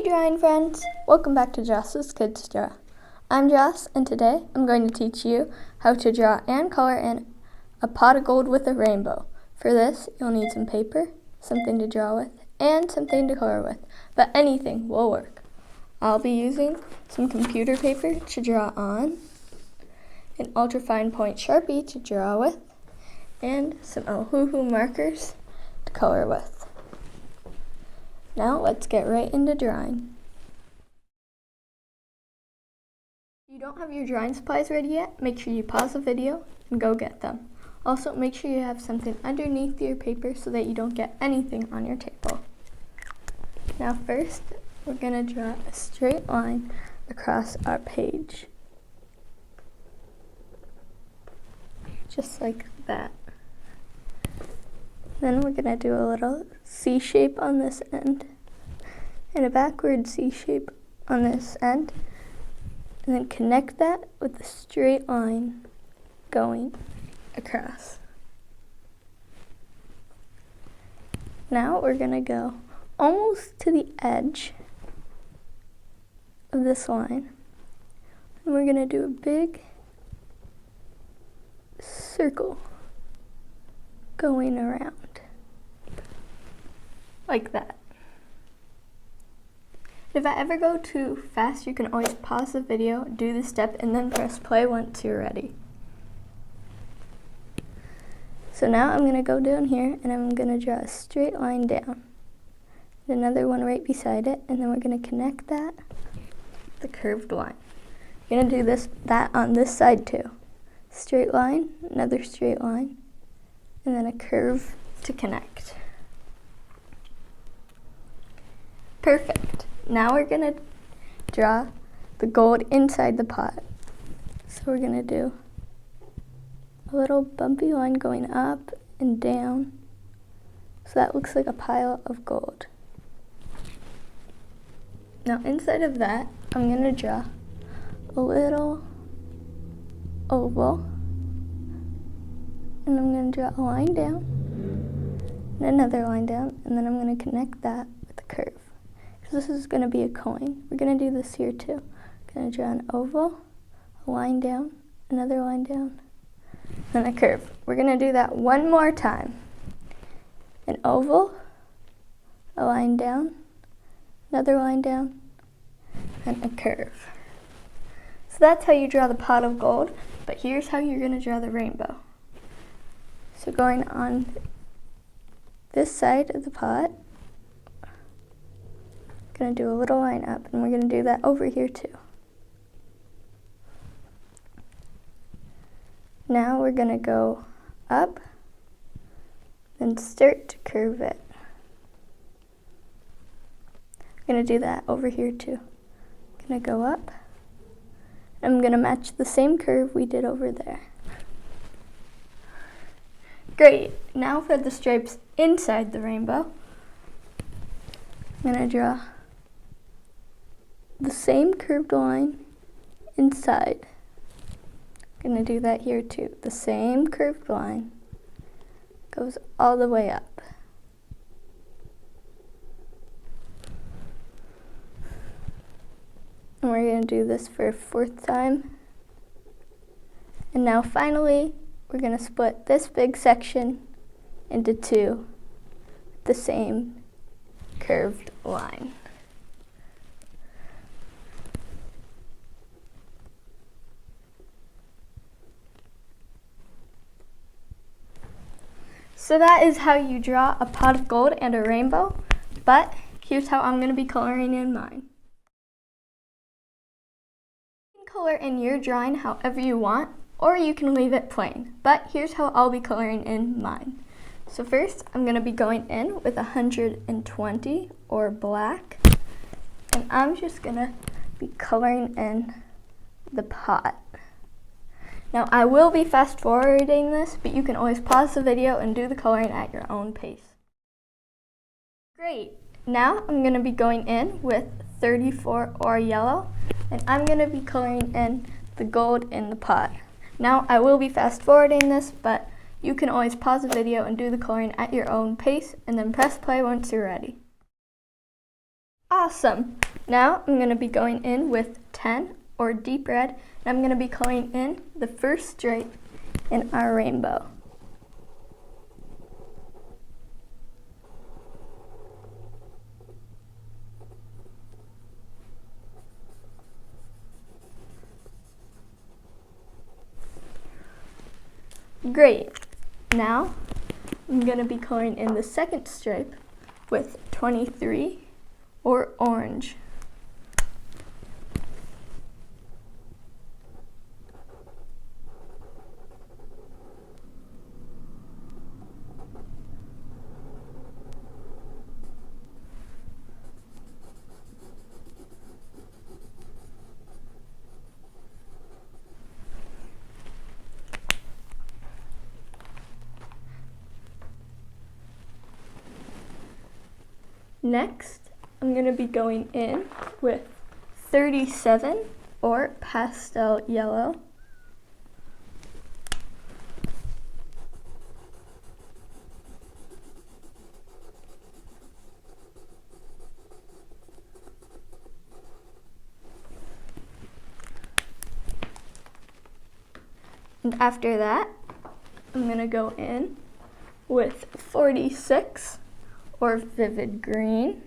Hey drawing friends, welcome back to Joss's Kids Draw. I'm Joss, and today I'm going to teach you how to draw and color in a pot of gold with a rainbow. For this, you'll need some paper, something to draw with, and something to color with, but anything will work. I'll be using some computer paper to draw on, an ultrafine point Sharpie to draw with, and some Ohuhu markers to color with. Now let's get right into drawing. If you don't have your drawing supplies ready yet, make sure you pause the video and go get them. Also, make sure you have something underneath your paper so that you don't get anything on your table. Now first, we're going to draw a straight line across our page. Just like that. Then we're going to do a little C shape on this end and a backward C shape on this end, and then connect that with a straight line going across. Now we're going to go almost to the edge of this line, and we're going to do a big circle going around like that. If I ever go too fast, you can always pause the video, do the step, and then press play once you're ready. So now I'm going to go down here and I'm going to draw a straight line down. Another one right beside it, and then we're going to connect that with the curved line. You're going to do that on this side too. Straight line, another straight line, and then a curve to connect. Perfect. Now we're going to draw the gold inside the pot. So we're going to do a little bumpy line going up and down. So that looks like a pile of gold. Now inside of that, I'm going to draw a little oval. And I'm going to draw a line down and another line down, and then I'm going to connect that with a curve. Because this is going to be a coin. We're going to do this here too. I'm going to draw an oval, a line down, another line down, and a curve. We're going to do that one more time. An oval, a line down, another line down, and a curve. So that's how you draw the pot of gold, but here's how you're going to draw the rainbow. So going on this side of the pot, going to do a little line up, and we're going to do that over here too. Now we're going to go up, then start to curve it. I'm going to do that over here too. I'm going to go up, and I'm going to match the same curve we did over there. Great. Now for the stripes inside the rainbow, I'm going to draw the same curved line inside. I'm going to do that here too. The same curved line goes all the way up. And we're going to do this for a fourth time. And now finally, we're going to split this big section into two with the same curved line. So that is how you draw a pot of gold and a rainbow, but here's how I'm going to be coloring in mine. You can color in your drawing however you want, or you can leave it plain, but here's how I'll be coloring in mine. So first, I'm going to be going in with 120 or black, and I'm just going to be coloring in the pot. Now I will be fast forwarding this, but you can always pause the video and do the coloring at your own pace. Great, now I'm going to be going in with 34 or yellow, and I'm going to be coloring in the gold in the pot. Now I will be fast forwarding this, but you can always pause the video and do the coloring at your own pace, and then press play once you're ready. Awesome! Now I'm going to be going in with 10 or deep red, and I'm going to be coloring in the first stripe in our rainbow. Great. Now I'm going to be coloring in the second stripe with 23 or orange. Next, I'm going to be going in with 37 or pastel yellow. And after that, I'm going to go in with 46 or vivid green.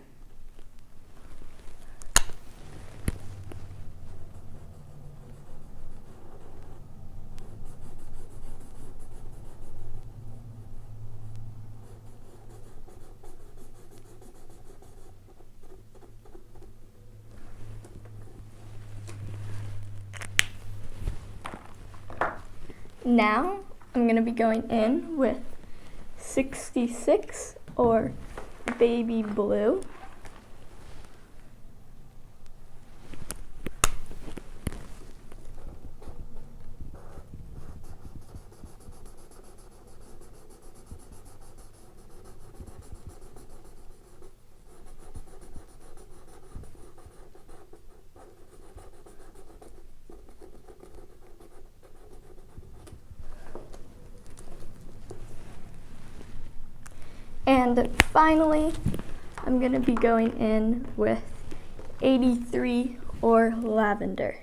Now I'm going to be going in with 66 or baby blue. And finally, I'm going to be going in with 83 or lavender.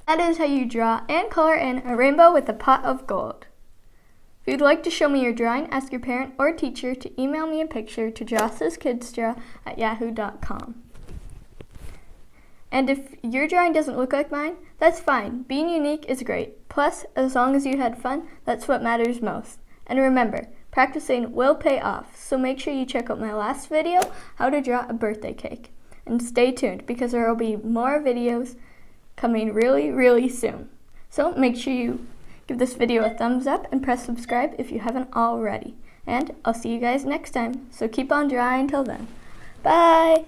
That is how you draw and color in a rainbow with a pot of gold. If you'd like to show me your drawing, ask your parent or teacher to email me a picture to jossaskidsdraw@yahoo.com. And if your drawing doesn't look like mine, that's fine. Being unique is great. Plus, as long as you had fun, that's what matters most. And remember, practicing will pay off, so make sure you check out my last video, how to draw a birthday cake. And stay tuned, because there will be more videos coming really soon. So make sure you give this video a thumbs up and press subscribe if you haven't already. And I'll see you guys next time. So keep on drawing till then. Bye!